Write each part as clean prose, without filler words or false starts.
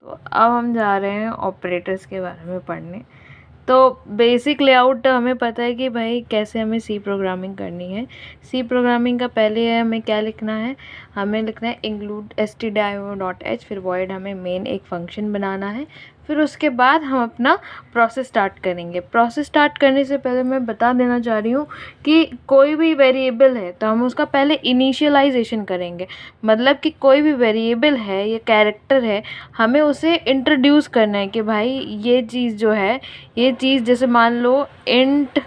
तो अब हम जा रहे हैं ऑपरेटर्स के बारे में पढ़ने। तो बेसिक लेआउट हमें पता है कि भाई कैसे हमें सी प्रोग्रामिंग करनी है। सी प्रोग्रामिंग का पहले हमें क्या लिखना है, हमें लिखना है इंक्लूड stdio.h, फिर वॉइड हमें मेन एक फंक्शन बनाना है, फिर उसके बाद हम अपना प्रोसेस स्टार्ट करेंगे। प्रोसेस स्टार्ट करने से पहले मैं बता देना चाह रही हूँ कि कोई भी वेरिएबल है तो हम उसका पहले इनिशियलाइजेशन करेंगे। मतलब कि कोई भी वेरिएबल है या कैरेक्टर है, हमें उसे इंट्रोड्यूस करना है कि भाई ये चीज़ जो है, ये चीज़ जैसे मान लो इंट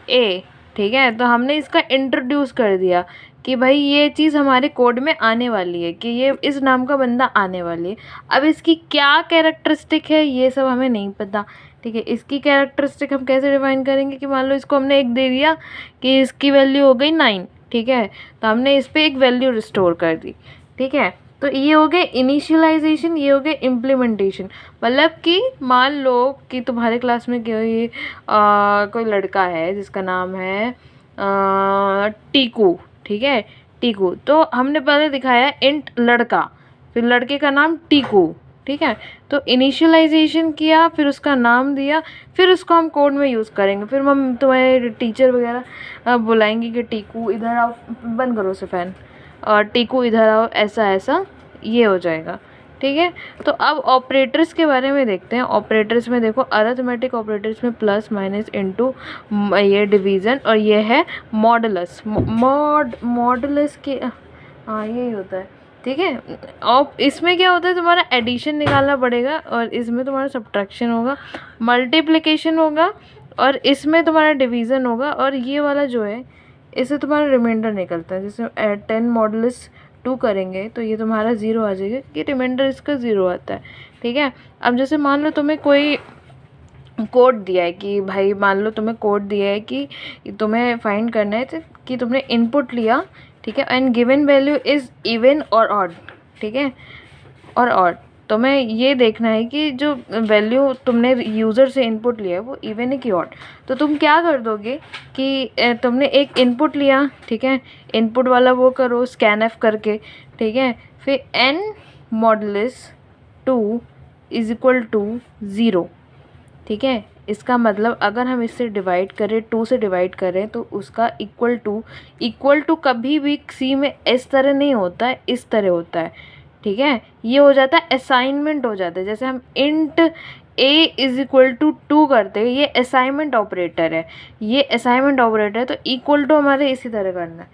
ए, ठीक है, तो हमने इसका इंट्रोड्यूस कर दिया कि भाई ये चीज़ हमारे कोड में आने वाली है, कि ये इस नाम का बंदा आने वाली है। अब इसकी क्या कैरेक्टरिस्टिक है ये सब हमें नहीं पता, ठीक है। इसकी कैरेक्टरिस्टिक हम कैसे डिफाइन करेंगे कि मान लो इसको हमने एक दे दिया कि इसकी वैल्यू हो गई 9, ठीक है, तो हमने इस पर एक वैल्यू रिस्टोर कर दी, ठीक है। तो ये हो गए इनिशियलाइजेशन, ये हो गए इम्प्लीमेंटेशन। मतलब कि मान लो कि तुम्हारे क्लास में कोई लड़का है जिसका नाम है टीकू, ठीक है, टीकू। तो हमने पहले दिखाया इंट लड़का, फिर लड़के का नाम टीकू, ठीक है। तो इनिशियलाइजेशन किया, फिर उसका नाम दिया, फिर उसको हम कोड में यूज़ करेंगे। फिर हम तुम्हारे टीचर वगैरह बुलाएंगे कि टीकू इधर आओ, बंद करो से फ़ैन, और टीकू इधर आओ, ऐसा ऐसा ये हो जाएगा, ठीक है। तो अब ऑपरेटर्स के बारे में देखते हैं। ऑपरेटर्स में देखो, अरिथमेटिक ऑपरेटर्स में प्लस माइनस इनटू, ये डिवीज़न, और ये है मॉडुलस। मॉडुलस के हाँ यही होता है, ठीक है। और इसमें क्या होता है, तुम्हारा एडिशन निकालना पड़ेगा, और इसमें तुम्हारा सब्ट्रैक्शन होगा, मल्टीप्लिकेशन होगा, और इसमें तुम्हारा डिवीज़न होगा, और ये वाला जो है इससे तुम्हारा रिमाइंडर निकलता है। जैसे 10 मॉडुलस 2 करेंगे तो ये तुम्हारा 0 आ जाएगा, कि रिमाइंडर इसका 0 आता है, ठीक है। अब जैसे मान लो तुम्हें कोई कोड दिया है कि भाई मान लो तुम्हें कोड दिया है कि तुम्हें फाइंड करना है, तो कि तुमने इनपुट लिया, ठीक है, and given value is even और ऑड, ठीक है, और ऑड। तुम्हें ये देखना है कि जो वैल्यू तुमने यूज़र से इनपुट लिया है वो इवन है कि ऑड। तो तुम क्या कर दोगे कि तुमने एक इनपुट लिया, ठीक है, इनपुट वाला वो करो स्कैन एफ करके, ठीक है, फिर n modulus 2 is equal to 0, ठीक है। इसका मतलब अगर हम इससे डिवाइड करें, 2 से डिवाइड करें, तो उसका इक्वल टू कभी भी सी में इस तरह नहीं होता है, इस तरह होता है, ठीक है। ये हो जाता है असाइनमेंट हो जाता है। जैसे हम int a is equal to 2 करते हैं, ये असाइनमेंट ऑपरेटर है, ये असाइनमेंट ऑपरेटर है, तो इक्वल टू हमारे इसी तरह करना है।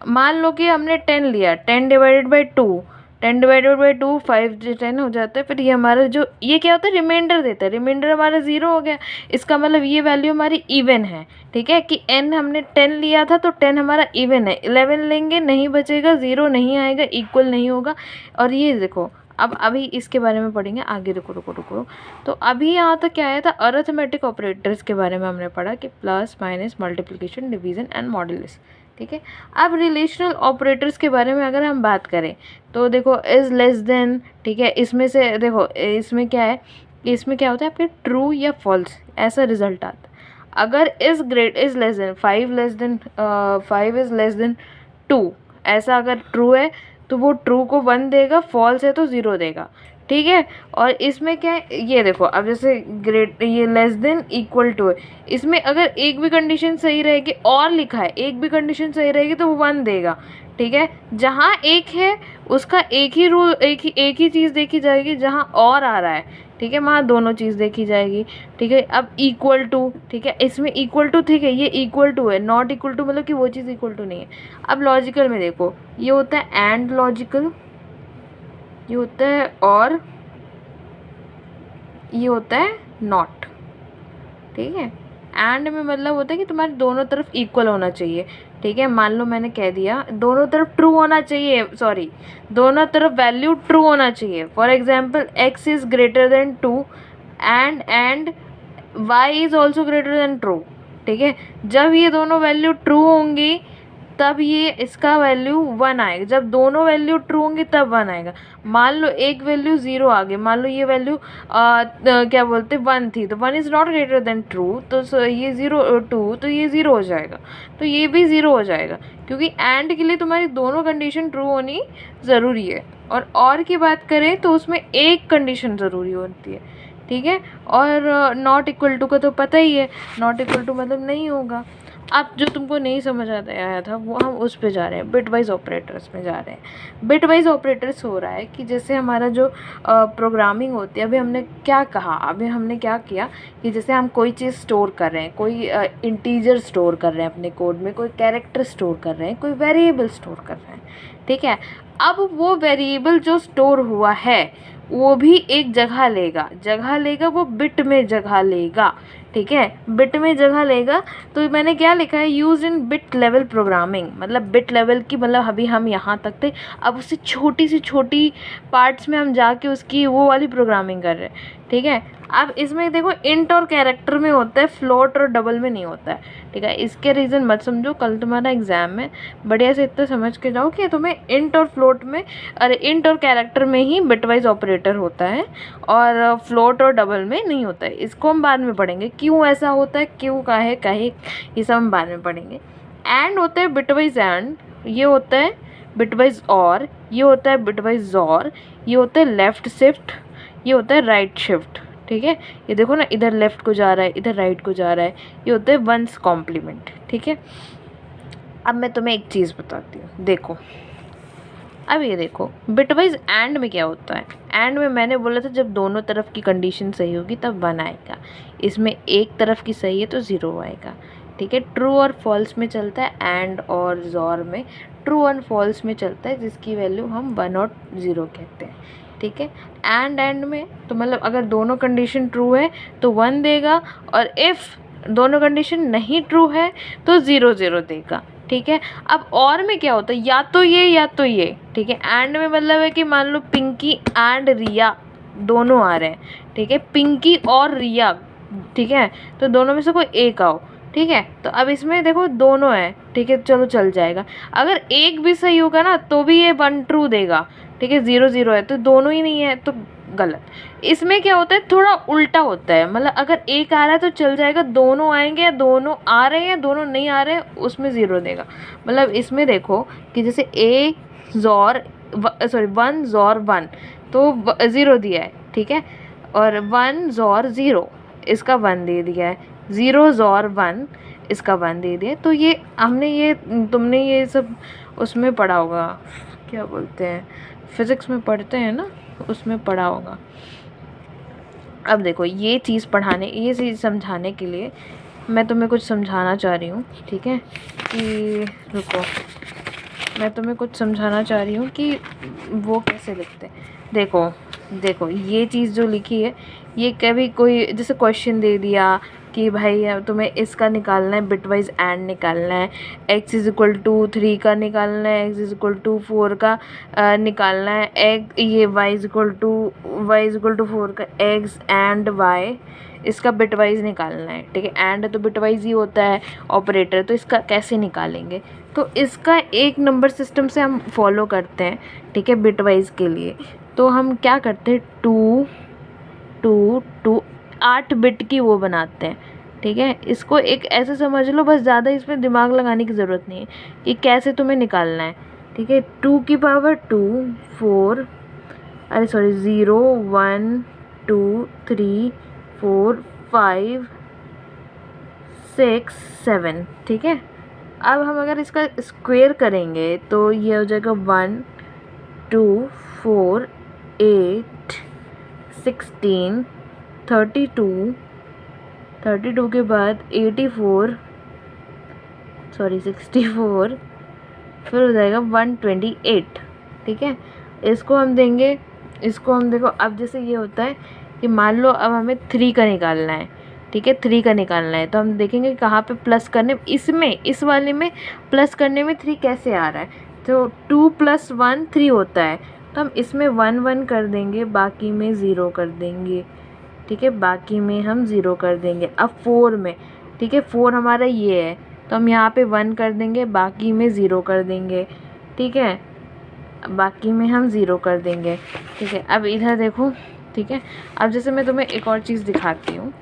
मान लो कि हमने 10 लिया, 10 डिवाइडेड बाई 2, 10 डिवाइडेड बाई 2 5 10 हो जाता है। फिर ये हमारा जो ये क्या होता है, रिमाइंडर देता है, रिमाइंडर हमारा 0 हो गया। इसका मतलब ये वैल्यू हमारी इवन है, ठीक है, कि n हमने 10 लिया था तो 10 हमारा इवन है। 11 लेंगे नहीं बचेगा, 0 नहीं आएगा, इक्वल नहीं होगा। और ये देखो, अब अभी इसके बारे में पढ़ेंगे आगे। रुको। तो अभी यहाँ तक क्या आया था, अरिथमेटिक ऑपरेटर्स के बारे में हमने पढ़ा कि plus minus multiplication division and modulus, ठीक है। अब रिलेशनल ऑपरेटर्स के बारे में अगर हम बात करें तो देखो इज़ लेस देन, ठीक है, इसमें से देखो इसमें क्या है, इसमें क्या होता है आपके ट्रू या फॉल्स ऐसा रिजल्ट आता है। अगर is less than 5 is less than 2, ऐसा अगर ट्रू है तो वो ट्रू को 1 देगा, फॉल्स है तो 0 देगा, ठीक है। और इसमें क्या है, ये देखो, अब जैसे ये लेस देन इक्वल टू है, इसमें अगर एक भी कंडीशन सही रहेगी, और लिखा है एक भी कंडीशन सही रहेगी तो वो 1 देगा, ठीक है। जहाँ एक है उसका एक ही रूल, एक ही चीज़ देखी जाएगी, जहाँ और आ रहा है, ठीक है, वहाँ दोनों चीज़ देखी जाएगी, ठीक है। अब इक्वल टू, ठीक है, इसमें इक्वल टू, ठीक है, ये इक्वल टू है, नॉट इक्वल टू मतलब कि वो चीज़ इक्वल टू नहीं है। अब लॉजिकल में देखो, ये होता है एंड लॉजिकल, ये होता है और, ये होता है नॉट, ठीक है। एंड में मतलब होता है कि तुम्हारे दोनों तरफ इक्वल होना चाहिए, ठीक है। मान लो मैंने कह दिया दोनों तरफ ट्रू होना चाहिए, सॉरी, दोनों तरफ वैल्यू ट्रू होना चाहिए। For example x is greater than 2 and y is also greater than true, ठीक है। जब ये दोनों वैल्यू ट्रू होंगी तब ये इसका वैल्यू 1 आएगा। जब दोनों वैल्यू ट्रू होंगी तब 1 आएगा। मान लो एक वैल्यू 0 आ गई, मान लो ये वैल्यू क्या बोलते 1 थी, तो 1 is not greater than true, तो ये 2 तो ये 0 हो जाएगा, तो ये भी 0 हो जाएगा, क्योंकि एंड के लिए तुम्हारी दोनों कंडीशन ट्रू होनी ज़रूरी है। और की बात करें तो उसमें एक कंडीशन ज़रूरी होती है, ठीक है। और नॉट इक्वल टू का तो पता ही है, नॉट इक्वल टू मतलब नहीं होगा। अब जो तुमको नहीं समझ आया था वो हम उस पे जा रहे हैं, बिटवाइज ऑपरेटर्स में जा रहे हैं। बिटवाइज ऑपरेटर्स हो रहा है कि जैसे हमारा जो प्रोग्रामिंग होती है, अभी हमने क्या कहा, अभी हमने क्या किया कि जैसे हम कोई चीज़ स्टोर कर रहे हैं, कोई इंटीजर स्टोर कर रहे हैं अपने कोड में, कोई कैरेक्टर स्टोर कर रहे हैं, कोई वेरिएबल स्टोर कर रहे हैं, ठीक है। अब वो वेरिएबल जो स्टोर हुआ है वो भी एक जगह लेगा, वो बिट में जगह लेगा, ठीक है, बिट में जगह लेगा। तो मैंने क्या लिखा है, use in bit level programming, मतलब बिट लेवल की, मतलब अभी हम यहाँ तक थे, अब उससे छोटी से छोटी पार्ट्स में हम जाके उसकी वो वाली प्रोग्रामिंग कर रहे हैं, ठीक है। अब इसमें देखो इंट और कैरेक्टर में होता है, फ्लोट और डबल में नहीं होता है, ठीक है। इसके रीज़न मत समझो, कल तुम्हारा एग्जाम में बढ़िया से इतना समझ के जाओ कि तुम्हें इंट और फ्लोट में, अरे इंट और कैरेक्टर में ही बिटवाइज ऑपरेटर होता है और फ्लोट और डबल में नहीं होता है। इसको हम बाद में पढ़ेंगे क्यों ऐसा होता है, क्यों काहे ये सब हम बाद में पढ़ेंगे। एंड होता है बिटवाइज एंड, ये होता है बिटवाइज और, ये होता है बिटवाइज जॉर, ये होता है लेफ्ट शिफ्ट, ये होता है राइट शिफ्ट, ठीक है। ये देखो ना, इधर लेफ्ट को जा रहा है, इधर राइट को जा रहा है, ये होता है वंस कॉम्प्लीमेंट, ठीक है। अब मैं तुम्हें एक चीज़ बताती हूँ, देखो अब ये देखो बिटवाइज एंड में क्या होता है। एंड में मैंने बोला था जब दोनों तरफ की कंडीशन सही होगी तब 1 आएगा, इसमें एक तरफ की सही है तो 0 आएगा, ठीक है। ट्रू और फॉल्स में चलता है, एंड और जॉर में ट्रू और फॉल्स में चलता है, जिसकी वैल्यू हम 1 और 0 कहते हैं, ठीक है। एंड में तो मतलब अगर दोनों कंडीशन ट्रू है तो 1 देगा, और इफ़ दोनों कंडीशन नहीं ट्रू है तो 0 0 देगा, ठीक है। अब और में क्या होता है, या तो ये, ठीक है। एंड में मतलब है कि मान लो पिंकी एंड रिया दोनों आ रहे हैं, ठीक है, पिंकी और रिया, ठीक है, तो दोनों में से कोई एक आओ, ठीक है। तो अब इसमें देखो दोनों है, ठीक है, चलो चल जाएगा। अगर एक भी सही होगा ना तो भी ये 1 ट्रू देगा, ठीक है। 0 0 है तो दोनों ही नहीं है तो गलत। इसमें क्या होता है, थोड़ा उल्टा होता है, मतलब अगर एक आ रहा है तो चल जाएगा, दोनों आएंगे या दोनों आ रहे हैं दोनों नहीं आ रहे हैं उसमें 0 देगा। मतलब इसमें देखो कि जैसे 1 ज़ॉर 1 तो 0 दिया है, ठीक है, और 1 ज़ॉर 0 इसका 1 दे दिया है, 0 ज़ॉर 1 इसका 1 दे दिया। तो ये तुमने ये सब उसमें पढ़ा होगा, क्या बोलते हैं, फिज़िक्स में पढ़ते हैं ना, उसमें पढ़ा होगा। अब देखो ये चीज़ समझाने के लिए मैं तुम्हें कुछ समझाना चाह रही हूँ, ठीक है, कि रुको मैं तुम्हें कुछ समझाना चाह रही हूँ कि वो कैसे लिखते हैं। देखो ये चीज़ जो लिखी है, ये कभी कोई जैसे क्वेश्चन दे दिया कि भाई तुम्हें इसका निकालना है, बिटवाइज एंड निकालना है, x इज़ इक्वल टू 3 का निकालना है, x इज़ इक्वल टू 4 का निकालना है, ये y इज़ इक्वल टू 4 का x एंड y इसका बिटवाइज निकालना है, ठीक है। एंड तो बिटवाइज ही होता है ऑपरेटर, तो इसका कैसे निकालेंगे, तो इसका एक नंबर सिस्टम से हम फॉलो करते हैं, ठीक है। बिटवाइज के लिए तो हम क्या करते हैं, 2 2 2 8 बिट की वो बनाते हैं, ठीक है। इसको एक ऐसे समझ लो, बस ज़्यादा इसमें दिमाग लगाने की ज़रूरत नहीं है कि कैसे तुम्हें निकालना है, ठीक है। 2 की पावर 2 4 0 1 2 3 4 5 6 7, ठीक है। अब हम अगर इसका स्क्वायर करेंगे तो ये हो जाएगा 1 2 4 8 16 32 के बाद 64 फिर हो जाएगा 128, ठीक है। इसको हम देखो, अब जैसे ये होता है कि मान लो अब हमें 3 का निकालना है, ठीक है, 3 का निकालना है, तो हम देखेंगे कहाँ पे प्लस करने, इस वाले में प्लस करने में 3 कैसे आ रहा है, तो 2 + 1 3 होता है, तो हम इसमें 1 1 कर देंगे, बाकी में 0 कर देंगे, ठीक है, बाकी में हम 0 कर देंगे। अब 4 में, ठीक है, 4 हमारा ये है तो तो हम यहाँ पे 1 कर देंगे, बाकी में 0 कर देंगे, ठीक है, बाकी में हम 0 कर देंगे, ठीक है। अब इधर देखो, ठीक है। अब जैसे मैं तुम्हें एक और चीज़ दिखाती हूँ,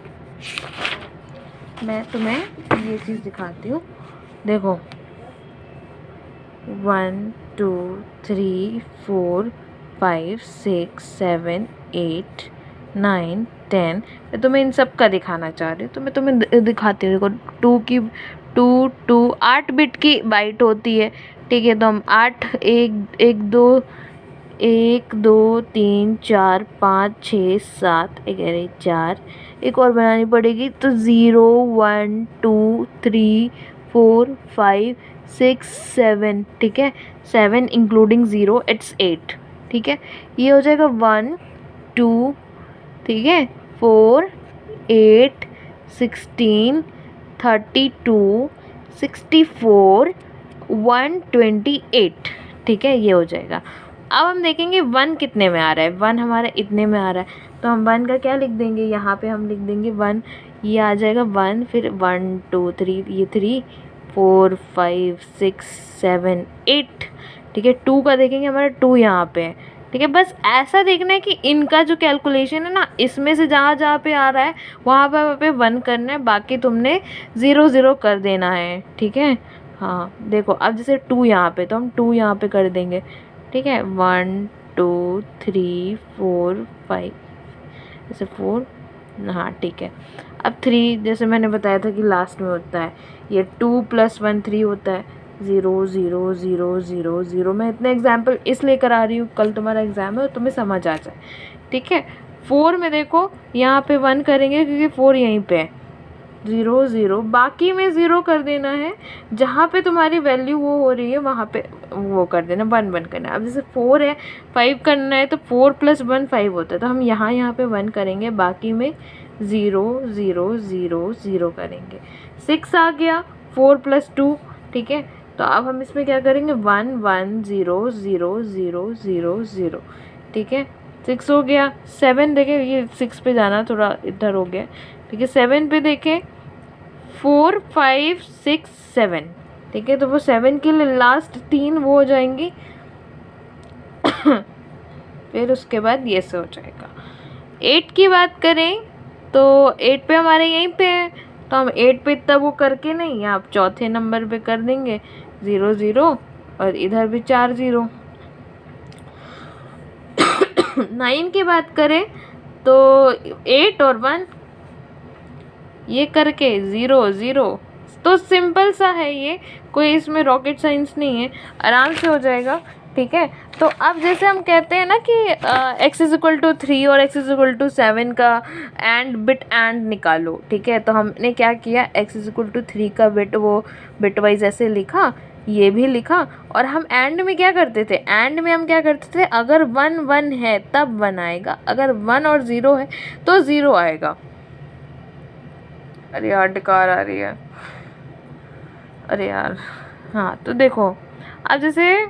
मैं तुम्हें ये चीज़ दिखाती हूँ, देखो 1 2 3 4 5 6 7 8 9 10। मैं तुम्हें इन सब का दिखाना चाह रही हूँ, तो मैं तुम्हें दिखाती हूँ। देखो 2 8 बिट की बाइट होती है, ठीक है। तो हम 8 1 2 3 4 5 6 7 11 4 एक और बनानी पड़ेगी, तो 0 1 2 3 4 5 6 7, ठीक है। 7 इंक्लूडिंग 0 इट्स 8, ठीक है। ये हो जाएगा 1 2, ठीक है, 4 8 16 32 64 128, ठीक है, ये हो जाएगा। अब हम देखेंगे 1 कितने में आ रहा है। 1 हमारा इतने में आ रहा है, तो हम 1 का क्या लिख देंगे, यहाँ पे हम लिख देंगे 1, ये आ जाएगा 1, फिर 1 2 3, ये 3 4 5 6 7 8, ठीक है। 2 का देखेंगे, हमारा 2 यहाँ पे है, ठीक है। बस ऐसा देखना है कि इनका जो कैलकुलेशन है ना, इसमें से जहाँ जहाँ पे आ रहा है वहाँ पे 1 करना है, बाकी तुमने 0 0 कर देना है, ठीक है। हाँ देखो, अब जैसे 2 यहाँ पे, तो हम 2 यहाँ पे कर देंगे, ठीक है। 1 2 3 4 5, जैसे 4, हाँ ठीक है। अब 3 जैसे मैंने बताया था कि लास्ट में होता है, ये 2 + 1 3 होता है, 0 0 0 0 0। मैं इतने एग्जाम्पल इसलिए करा रही हूँ, कल तुम्हारा एग्ज़ाम है और तुम्हें समझ आ जाए, ठीक है। 4 में देखो, यहाँ पे 1 करेंगे क्योंकि 4 यहीं पे है, 0 0, बाकी में 0 कर देना है, जहाँ पे तुम्हारी वैल्यू वो हो रही है वहाँ पे वो कर देना, 1 1 करना है। अब जैसे 4 है, 5 करना है, तो 4 + 1 5 होता है, तो हम यहाँ पे 1 करेंगे, बाकी में 0 0 0 0 करेंगे। 6 आ गया, 4 + 2, ठीक है। तो अब हम इसमें क्या करेंगे, 1 1 0 0 0 0 0, ठीक है। 6 हो गया। 7 देखें, ये 6 पे जाना थोड़ा इधर हो गया, ठीक है। 7 पे देखें, 4 5 6 7, ठीक है। तो वो 7 के लिए लास्ट 3 वो हो जाएंगी फिर उसके बाद ये से हो जाएगा। 8 की बात करें तो 8 पे हमारे यहीं पे है, तो हम 8 पे इतना वो करके नहीं, आप चौथे नंबर पे कर देंगे 0 0, और इधर भी 4 0। 9 की बात करें तो 8 और 1 ये करके 0 0, तो सिंपल सा है ये, कोई इसमें रॉकेट साइंस नहीं है, आराम से हो जाएगा, ठीक है। तो अब जैसे हम कहते हैं ना कि x = 3 और x = 7 का एंड बिट एंड निकालो, ठीक है। तो हमने क्या किया, x = 3 का बिट वो बिट वाइज ऐसे लिखा, ये भी लिखा, और हम एंड में क्या करते थे, एंड में हम क्या करते थे, अगर 1 1 है तब 1 आएगा, अगर 1 और 0 है तो 0 आएगा। अरे यार डकार आ रही है, अरे यार। हाँ तो देखो, अब जैसे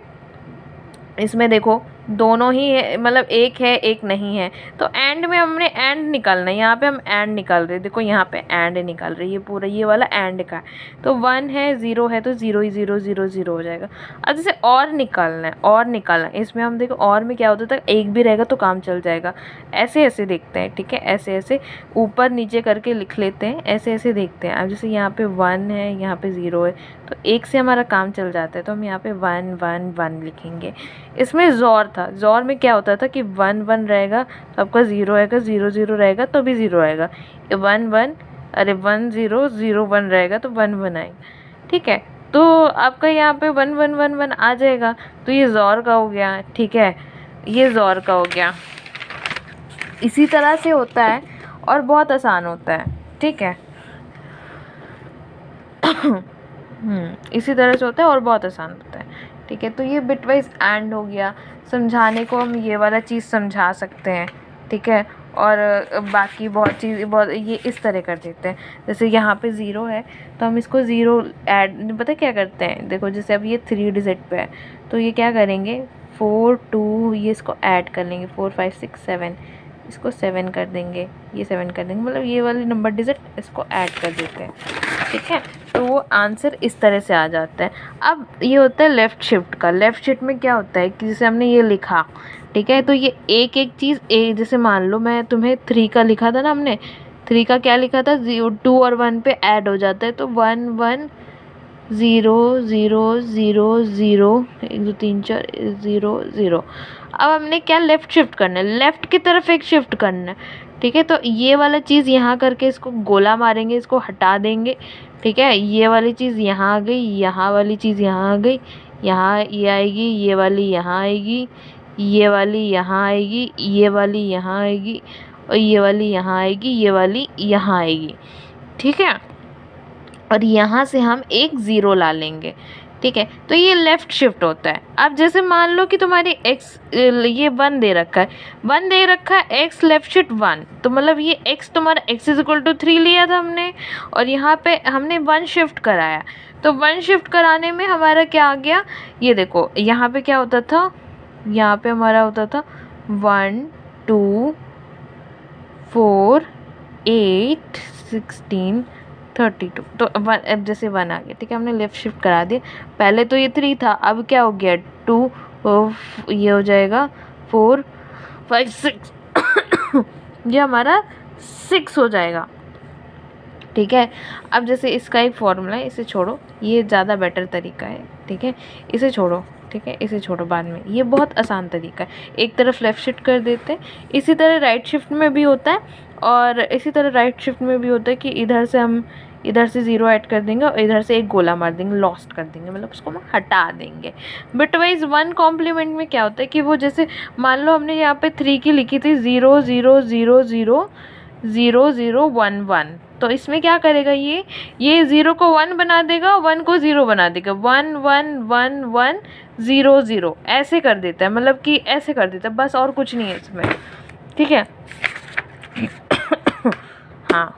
इसमें देखो दोनों ही है, मतलब एक है एक नहीं है, तो एंड में हमने एंड निकालना है, यहाँ पे हम एंड निकाल रहे हैं, देखो यहाँ पे एंड निकाल रही है, पूरा ये वाला एंड का है, तो 1 है 0 है, तो 0 ही 0 0 0 हो जाएगा। अब जैसे और निकालना है, और निकालना है, इसमें हम देखो और में क्या होता था, एक भी रहेगा तो काम चल जाएगा, ऐसे ऐसे देखते हैं, ठीक है, ऐसे ऐसे ऊपर नीचे करके लिख लेते हैं, ऐसे ऐसे देखते हैं। अब जैसे यहाँ पे 1 है, यहाँ पे 0 है, तो एक से हमारा काम चल जाता है, तो हम यहाँ पे 1 1 1 लिखेंगे। इसमें ज़ोर था, ज़ोर में क्या होता था कि 1 1 रहेगा तो आपका 0 आएगा, 0 0 रहेगा तो भी 0 आएगा, 1 1 अरे 1 0 0 1 रहेगा तो 1 1 आएगा, ठीक है। तो आपका यहाँ पे 1 1 1 1 आ जाएगा, तो ये ज़ोर का हो गया, ठीक है, ये ज़ोर का हो गया। इसी तरह से होता है और बहुत आसान होता है, ठीक है। इसी तरह से होता है और बहुत आसान होता है, ठीक है। तो ये बिटवाइज एंड हो गया, समझाने को हम ये वाला चीज़ समझा सकते हैं, ठीक है। और बाकी बहुत चीज़ बहुत ये इस तरह कर देते हैं, जैसे यहाँ पे 0 है तो हम इसको 0 ऐड, पता क्या करते हैं, देखो जैसे अब ये 3 डिजिट पे है, तो ये क्या करेंगे 4 2, ये इसको ऐड कर लेंगे, 4 5 6 7, इसको 7 कर देंगे, ये 7 कर देंगे, मतलब ये वाले नंबर डिजिट इसको ऐड कर देते हैं, ठीक है। तो वो आंसर इस तरह से आ जाता है। अब ये होता है लेफ़्ट शिफ्ट का। लेफ़्ट शिफ्ट में क्या होता है कि जैसे हमने ये लिखा, ठीक है, तो ये एक एक चीज़ जैसे मान लो मैं तुम्हें 3 का लिखा था ना, हमने 3 का क्या लिखा था, 2 और 1 पे ऐड हो जाता है, तो 1 1 0 0 0 0 1 2 3 4 0 0। अब हमने क्या लेफ़्ट शिफ्ट करना है, लेफ़्ट की तरफ एक शिफ्ट करना है, ठीक है। तो ये वाला चीज़ यहाँ करके इसको गोला मारेंगे, इसको हटा देंगे, ठीक है। ये वाली चीज़ यहाँ आ गई, यहाँ वाली चीज़ यहाँ आ गई, यहाँ ये आएगी, ये वाली यहाँ आएगी, ये वाली यहाँ आएगी, ये वाली यहाँ आएगी, और ये वाली यहाँ आएगी, ये वाली यहाँ आएगी, ठीक है। और यहाँ से हम एक ज़ीरो ला लेंगे, ठीक है। तो ये लेफ़्ट शिफ्ट होता है। अब जैसे मान लो कि तुम्हारी x ये 1 दे रखा है, 1 दे रखा है, x लेफ़्ट शिफ्ट 1, तो मतलब ये x तुम्हारा x इक्वल टू 3 लिया था हमने, और यहाँ पे हमने 1 शिफ्ट कराया। तो 1 शिफ्ट कराने में हमारा क्या आ गया, ये देखो यहाँ पे क्या होता था, यहाँ पे हमारा होता था 1 2 4 8 16 32। तो अब जैसे 1 आ गया, ठीक है, हमने लेफ़्ट शिफ्ट करा दिया। पहले तो ये 3 था, अब क्या हो गया 2, ये हो जाएगा 4 5 6 ये हमारा 6 हो जाएगा, ठीक है। अब जैसे इसका एक फॉर्मूला है, इसे छोड़ो, ये ज़्यादा बेटर तरीका है, ठीक है, इसे छोड़ो, ठीक है, इसे छोड़ो बाद में, ये बहुत आसान तरीका है। एक तरफ लेफ़्ट शिफ्ट कर देते हैं, इसी तरह राइट शिफ्ट में भी होता है, और इसी तरह राइट शिफ्ट में भी होता है कि इधर से हम इधर से 0 ऐड कर देंगे और इधर से एक गोला मार देंगे, लॉस्ट कर देंगे, मतलब उसको हम हटा देंगे। बिटवाइज 1 कॉम्प्लीमेंट में क्या होता है कि वो जैसे मान लो हमने यहाँ पे 3 की लिखी थी 0 0 0 0 0 0 1 1, तो इसमें क्या करेगा, ये 0 को 1 बना देगा, 1 को 0 बना देगा, 1 1 1 1 0 0 ऐसे कर देता है, मतलब कि ऐसे कर देता है, बस और कुछ नहीं है इसमें, ठीक है। हाँ।